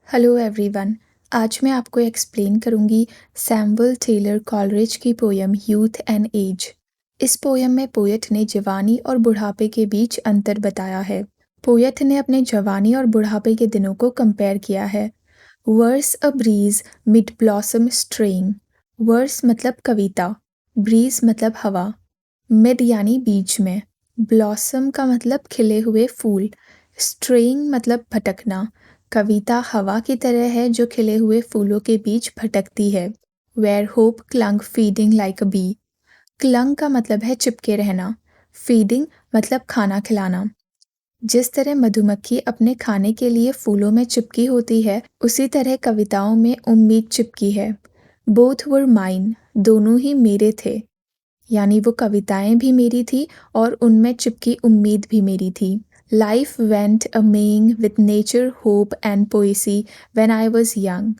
Hello everyone. आज मैं आपको एक्सप्लेन करूंगी सैमुअल टेलर कॉलरिज की पोयम यूथ एंड एज। इस पोयम में पोएट ने जवानी और बुढ़ापे के बीच अंतर बताया है। पोएट ने अपने जवानी और बुढ़ापे के दिनों को कंपेयर किया है। Verse a breeze mid blossom straying. Verse मतलब कविता, ब्रीज मतलब हवा, मिड यानी बीच में, ब्लॉसम का मतलब खिले हुए फूल, स्ट्रेइंग मतलब भटकना। कविता हवा की तरह है जो खिले हुए फूलों के बीच भटकती है। Where hope clung feeding like a bee. Clung का मतलब है चिपके रहना, फीडिंग मतलब खाना खिलाना। जिस तरह मधुमक्खी अपने खाने के लिए फूलों में चिपकी होती है, उसी तरह कविताओं में उम्मीद चिपकी है। बोथ वर माइन, दोनों ही मेरे थे, यानी वो कविताएं भी मेरी थी और उनमें चिपकी उम्मीद भी मेरी थी। Life went a maying with nature hope and poesy when I was young.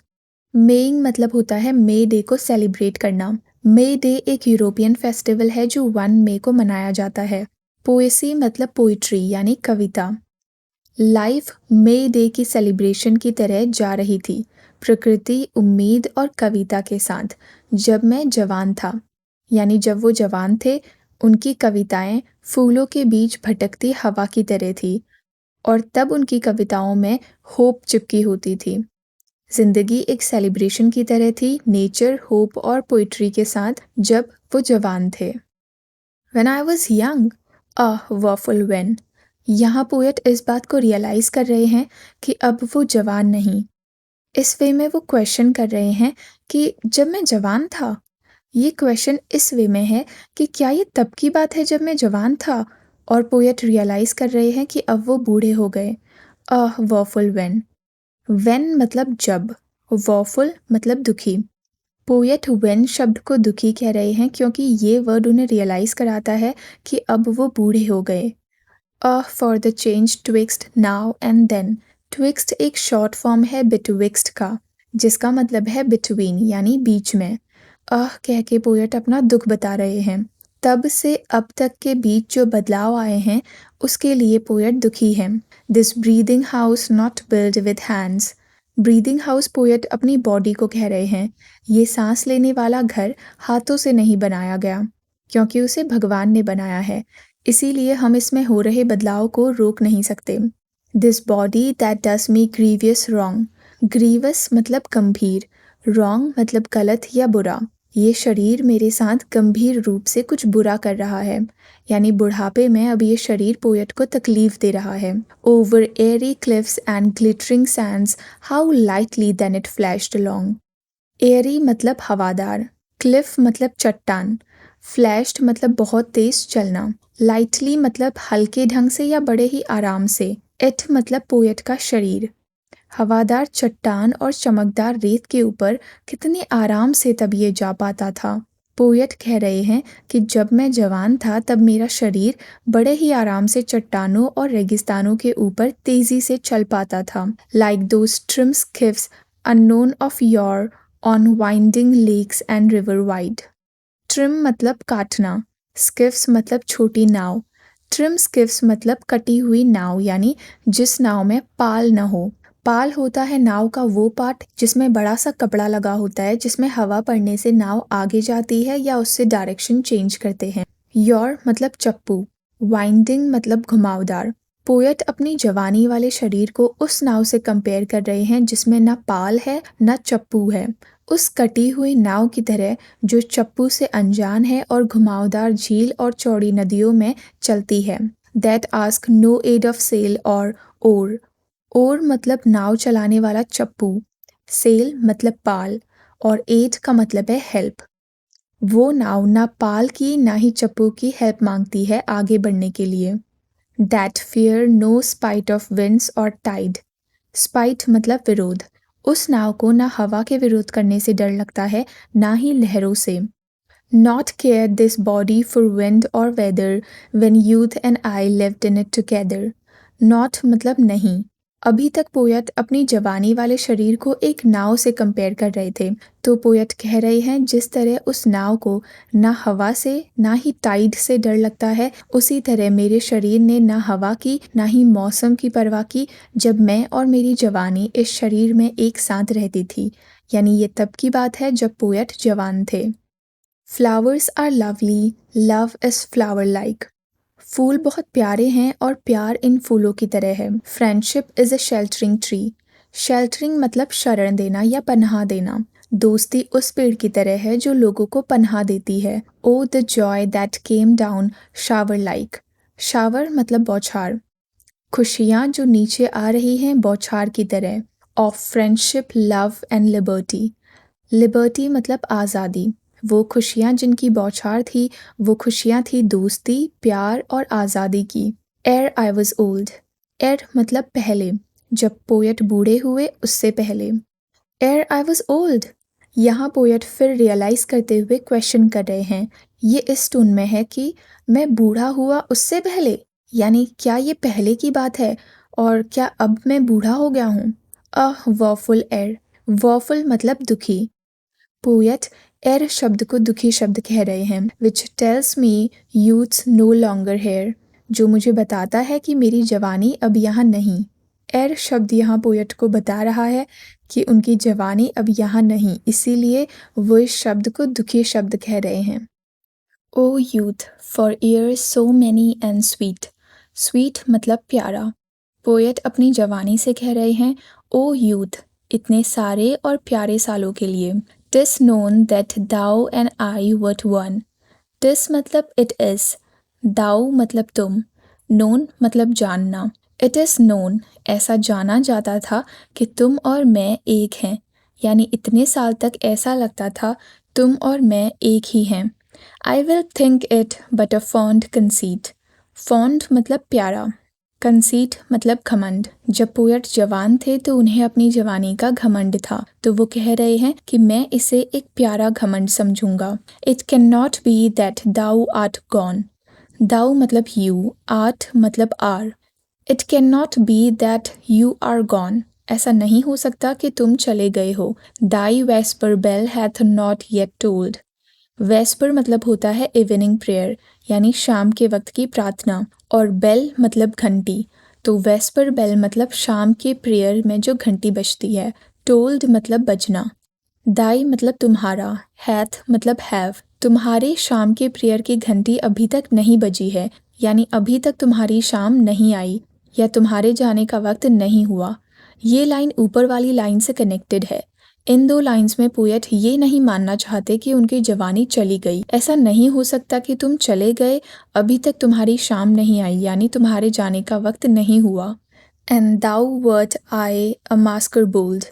Maying मतलब होता है मे डे को सेलिब्रेट करना। मे डे एक यूरोपियन फेस्टिवल है जो 1 मई को मनाया जाता है। पोएसी मतलब पोइट्री यानी कविता। लाइफ मे डे की सेलिब्रेशन की तरह जा रही थी, प्रकृति, उम्मीद और कविता के साथ, जब मैं जवान था। यानी जब वो जवान थे, उनकी कविताएं फूलों के बीच भटकती हवा की तरह थी और तब उनकी कविताओं में होप चिपकी होती थी। जिंदगी एक सेलिब्रेशन की तरह थी, नेचर, होप और पोइट्री के साथ, जब वो जवान थे। When I was young, वॉफुल when। यहाँ पोएट इस बात को रियलाइज कर रहे हैं कि अब वो जवान नहीं। इस वे में वो क्वेश्चन कर रहे हैं कि जब मैं जवान था। ये क्वेश्चन इस वे में है कि क्या ये तब की बात है जब मैं जवान था, और पोएट रियलाइज कर रहे हैं कि अब वो बूढ़े हो गए। वॉफुल when। when मतलब जब, वॉफुल मतलब दुखी। पोएट वेन शब्द को दुखी कह रहे हैं क्योंकि ये वर्ड उन्हें रियलाइज कराता है कि अब वो बूढ़े हो गए। For the change twixt now and then. Twixt एक शॉर्ट फॉर्म है बिटविक्स्ट का, जिसका मतलब है बिटवीन यानी बीच में। कह के पोएट अपना दुख बता रहे हैं। तब से अब तक के बीच जो बदलाव आए हैं, उसके लिए पोएट दुखी है। This breathing house not build with hands. Breathing house poet अपनी बॉडी को कह रहे हैं। ये सांस लेने वाला घर हाथों से नहीं बनाया गया, क्योंकि उसे भगवान ने बनाया है, इसीलिए हम इसमें हो रहे बदलाव को रोक नहीं सकते। This body that does me grievous wrong. Grievous मतलब गंभीर, रॉन्ग मतलब गलत या बुरा। ये शरीर मेरे साथ गंभीर रूप से कुछ बुरा कर रहा है, यानी बुढ़ापे में अब ये शरीर पोएट को तकलीफ दे रहा है। Over airy cliffs and glittering sands how lightly then it flashed along. Airy मतलब हवादार, क्लिफ मतलब चट्टान, फ्लैश्ड मतलब बहुत तेज चलना, लाइटली मतलब हल्के ढंग से या बड़े ही आराम से, इट मतलब पोएट का शरीर। हवादार चट्टान और चमकदार रेत के ऊपर कितने आराम से तब ये जा पाता था। पोएट कह रहे हैं कि जब मैं जवान था तब मेरा शरीर बड़े ही आराम से चट्टानों और रेगिस्तानों के ऊपर तेजी से चल पाता था। Like those trim skiffs unknown of yore on winding lakes and river wide. Trim मतलब काटना, स्किफ्स मतलब छोटी नाव। ट्रिम स्किफ्स मतलब कटी हुई नाव, यानी जिस नाव में पाल न हो। पाल होता है नाव का वो पार्ट जिसमें बड़ा सा कपड़ा लगा होता है, जिसमें हवा पड़ने से नाव आगे जाती है या उससे डायरेक्शन चेंज करते हैं। योर मतलब चप्पू, वाइंडिंग मतलब घुमावदार। पोएट अपनी जवानी वाले शरीर को उस नाव से कंपेयर कर रहे हैं जिसमें ना पाल है ना चप्पू है, उस कटी हुई नाव की तरह जो चप्पू से अनजान है और घुमावदार झील और चौड़ी नदियों में चलती है। That ask no aid of sail or oar. ओर मतलब नाव चलाने वाला चप्पू, सेल मतलब पाल, और एड का मतलब है हेल्प। वो नाव ना पाल की ना ही चप्पू की हेल्प मांगती है आगे बढ़ने के लिए। That fear no spite of winds or tide. Spite मतलब विरोध। उस नाव को ना हवा के विरोध करने से डर लगता है, ना ही लहरों से। Not care this body for wind or weather when youth and I lived in it together. Not मतलब नहीं, अभी तक पोयट अपनी जवानी वाले शरीर को एक नाव से कंपेयर कर रहे थे, तो पोयट कह रहे हैं जिस तरह उस नाव को ना हवा से ना ही टाइड से डर लगता है, उसी तरह मेरे शरीर ने ना हवा की ना ही मौसम की परवाह की जब मैं और मेरी जवानी इस शरीर में एक साथ रहती थी। यानी ये तब की बात है जब पोयट जवान थे। Flowers are lovely, love is flower like. फूल बहुत प्यारे हैं और प्यार इन फूलों की तरह है। Friendship is a sheltering tree. Sheltering मतलब शरण देना या पनाह देना। दोस्ती उस पेड़ की तरह है जो लोगों को पनाह देती है। O the joy that came down shower like. Shower मतलब बौछार। खुशियाँ जो नीचे आ रही हैं बौछार की तरह। Of friendship, love and liberty. Liberty मतलब आज़ादी। वो खुशियाँ जिनकी बौछार थी, वो खुशियाँ थी दोस्ती, प्यार और आज़ादी की। एर आई वॉज ओल्ड। एर मतलब पहले, जब पोयट बूढ़े हुए उससे पहले। एर आई वॉज ओल्ड। यहाँ पोयट फिर रियलाइज़ करते हुए क्वेश्चन कर रहे हैं। ये इस टोन में है कि मैं बूढ़ा हुआ उससे पहले, यानी क्या ये पहले की बात है और क्या अब मैं बूढ़ा हो गया हूँ। अह वॉफुल एर। वॉफुल मतलब दुखी। पोएट एर शब्द को दुखी शब्द कह रहे हैं, which tells me youth's no longer here, जो मुझे बताता है कि मेरी जवानी अब यहाँ नहीं। एर शब्द यहाँ पोएट को बता रहा है कि उनकी जवानी अब यहाँ नहीं, इसीलिए वो इस शब्द को दुखी शब्द कह रहे हैं। O youth for years so many and sweet. Sweet मतलब प्यारा। पोएट अपनी जवानी से कह रहे हैं, ओ यूथ, इतने सारे और प्यारे सालों के लिए। TISS known that thou and I what one. TISS मतलब इट इज़। दाउ मतलब तुम। नोन मतलब जानना। इट इज़ नोन, ऐसा जाना जाता था कि तुम और मैं एक हैं। यानी इतने साल तक ऐसा लगता था तुम और मैं एक ही हैं। I will think it but a fond conceit. Fond मतलब प्यारा। कंसीट मतलब घमंड। जब पोएट जवान थे तो उन्हें अपनी जवानी का घमंड था, तो वो कह रहे हैं कि मैं इसे एक प्यारा घमंड समझूंगा। It can not be that thou art gone. Thou मतलब यू, आर्ट मतलब are. It can not be that you are gone. ऐसा नहीं हो सकता कि तुम चले गए हो। Thy vesper bell hath not yet tolled. Vesper मतलब होता है इवनिंग प्रेयर, यानी शाम के वक्त की प्रार्थना, और बेल मतलब घंटी। तो वेस्पर बेल मतलब शाम के प्रेयर में जो घंटी बजती है। टोल्ड मतलब बजना। दाई मतलब तुम्हारा। हैथ मतलब हैव। तुम्हारे शाम के प्रेयर की घंटी अभी तक नहीं बजी है, यानी अभी तक तुम्हारी शाम नहीं आई या तुम्हारे जाने का वक्त नहीं हुआ। ये लाइन ऊपर वाली लाइन से कनेक्टेड है। इन दो लाइंस में पोएट ये नहीं मानना चाहते कि उनकी जवानी चली गई। ऐसा नहीं हो सकता कि तुम चले गए, अभी तक तुम्हारी शाम नहीं आई, यानी तुम्हारे जाने का वक्त नहीं हुआ। And thou वर्ट I a Bhaskar bold.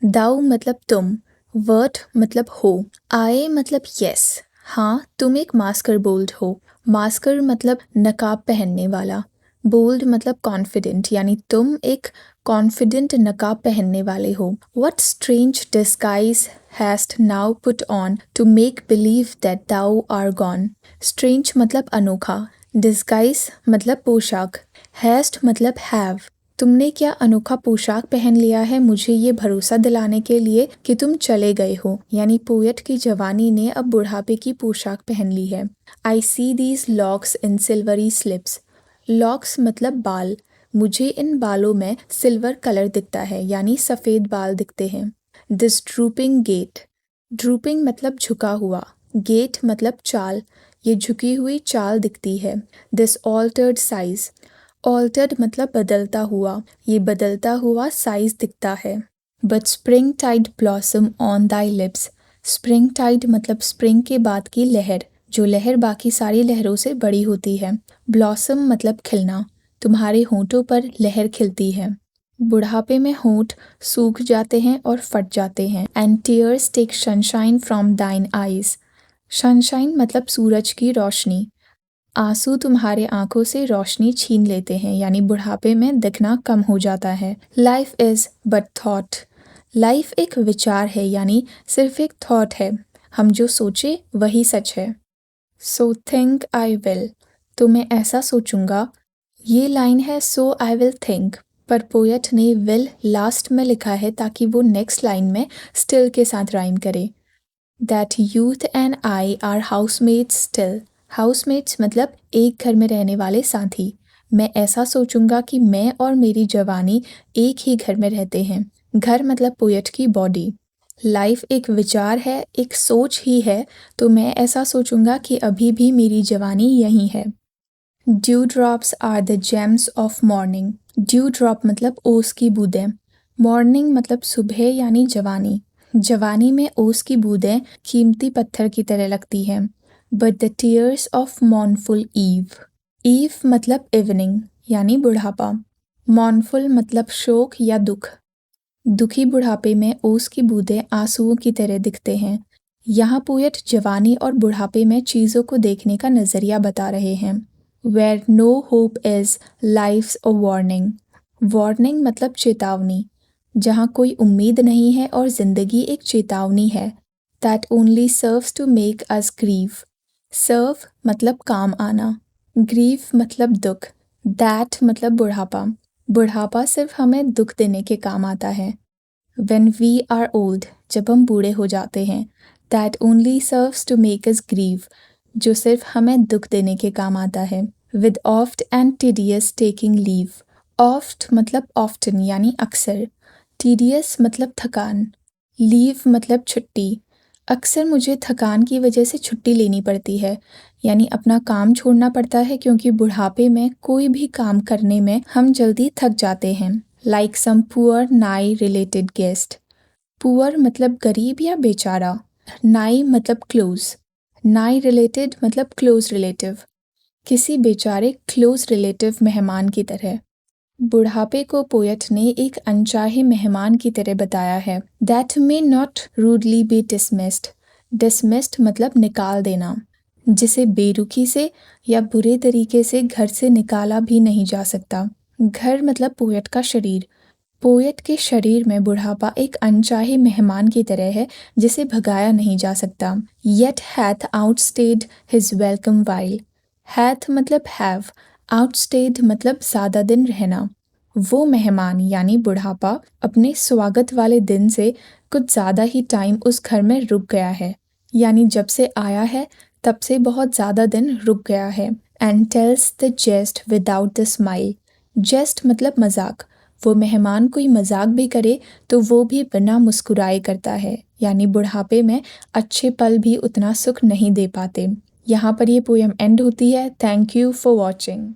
दाउ मतलब तुम, वर्ट मतलब हो, आए मतलब यस, हाँ तुम एक मास्कर बोल्ड हो। मास्कर मतलब नकाब पहनने वाला। बोल्ड मतलब कॉन्फिडेंट, यानी तुम एक कॉन्फिडेंट नकाब पहनने वाले हो। What strange disguise hast now put on to make believe that thou are gone? Strange मतलब अनोखा, disguise मतलब पोशाक, hast मतलब have। तुमने क्या अनोखा पोशाक पहन लिया है मुझे ये भरोसा दिलाने के लिए कि तुम चले गए हो, यानी पोएट की जवानी ने अब बुढ़ापे की पोशाक पहन ली है। I see these locks in silvery slips। Locks मतलब बाल। मुझे इन बालों में सिल्वर कलर दिखता है, यानी सफ़ेद बाल दिखते हैं। This drooping gate. ड्रूपिंग मतलब झुका हुआ, गेट मतलब चाल, ये झुकी हुई चाल दिखती है। This altered size. ऑल्टर्ड मतलब बदलता हुआ, ये बदलता हुआ साइज दिखता है। But spring tide blossom on thy lips. Spring tide मतलब स्प्रिंग के बाद की लहर, जो लहर बाकी सारी लहरों से बड़ी होती है। ब्लॉसम मतलब खिलना, तुम्हारे होंठों पर लहर खिलती है। बुढ़ापे में होंठ सूख जाते हैं और फट जाते हैं। And tears take sunshine from thine eyes. Sunshine मतलब सूरज की रोशनी। आंसू तुम्हारे आंखों से रोशनी छीन लेते हैं, यानी बुढ़ापे में दिखना कम हो जाता है। Life is but thought. Life एक विचार है, यानी सिर्फ एक थॉट है, हम जो सोचे वही सच है। सो थिंक आई विल, तो मैं ऐसा सोचूंगा। ये लाइन है सो आई विल थिंक। पर पोएट ने विल लास्ट में लिखा है ताकि वो नेक्स्ट लाइन में स्टिल के साथ राइम करे। That youth and I R housemates still. Housemates मतलब एक घर में रहने वाले साथी। मैं ऐसा सोचूंगा कि मैं और मेरी जवानी एक ही घर में रहते हैं। घर मतलब पोएट की बॉडी। लाइफ एक विचार है, एक सोच ही है, तो मैं ऐसा सोचूंगा कि अभी भी मेरी जवानी यहीं है। Dew drops are the gems of morning. Dew drop मतलब ओस की बूंदें। मॉर्निंग मतलब सुबह यानी जवानी। जवानी में ओस की बूंदें कीमती पत्थर की तरह लगती हैं। But the tears of mournful eve. Eve मतलब इवनिंग यानी बुढ़ापा। मॉर्नफुल मतलब शोक या दुख। दुखी बुढ़ापे में ओस की बूंदें आंसुओं की तरह दिखते हैं। यहाँ पोएट जवानी और बुढ़ापे में चीज़ों को देखने का नज़रिया बता रहे हैं। Where no hope is, life's a warning. Warning मतलब चेतावनी। जहाँ कोई उम्मीद नहीं है और जिंदगी एक चेतावनी है। That only serves to make us grieve. Serve मतलब काम आना। Grieve मतलब दुख। That मतलब बुढ़ापा। बुढ़ापा सिर्फ हमें दुख देने के काम आता है। When we are old, जब हम बूढ़े हो जाते हैं। That only serves to make us grieve, जो सिर्फ हमें दुख देने के काम आता है। With oft and tedious taking leave. Oft मतलब often यानी अक्सर। Tedious मतलब थकान। Leave मतलब छुट्टी। अक्सर मुझे थकान की वजह से छुट्टी लेनी पड़ती है, यानी अपना काम छोड़ना पड़ता है क्योंकि बुढ़ापे में कोई भी काम करने में हम जल्दी थक जाते हैं। Like some poor nigh related guest. Poor मतलब गरीब या बेचारा। नाई मतलब क्लोज। नाई रिलेटेड मतलब क्लोज रिलेटिव। किसी बेचारे क्लोज रिलेटिव मेहमान की तरह। बुढ़ापे को पोएट ने एक अनचाहे मेहमान की तरह बताया है। That may not rudely B dismissed. Dismissed मतलब निकाल देना, जिसे बेरुखी से या बुरे तरीके से घर से निकाला भी नहीं जा सकता। घर मतलब पोएट का शरीर। पोएट के शरीर में बुढ़ापा एक अनचाहे मेहमान की तरह है जिसे भगाया नहीं जा सकता। Yet hath outstayed his welcome while. Hath मतलब have, outstayed मतलब ज़्यादा दिन रहना। वो मेहमान यानी बुढ़ापा अपने स्वागत वाले दिन से कुछ ज़्यादा ही टाइम उस घर में रुक गया है, यानी जब से आया है तब से बहुत ज़्यादा दिन रुक गया है। And tells the jest without the smile. Jest मतलब मजाक। वो मेहमान कोई मजाक भी करे तो वो भी बिना मुस्कुराए करता है, यानी बुढ़ापे में अच्छे पल भी उतना सुख नहीं दे पाते। यहाँ पर ये पोयम एंड होती है। Thank you for watching.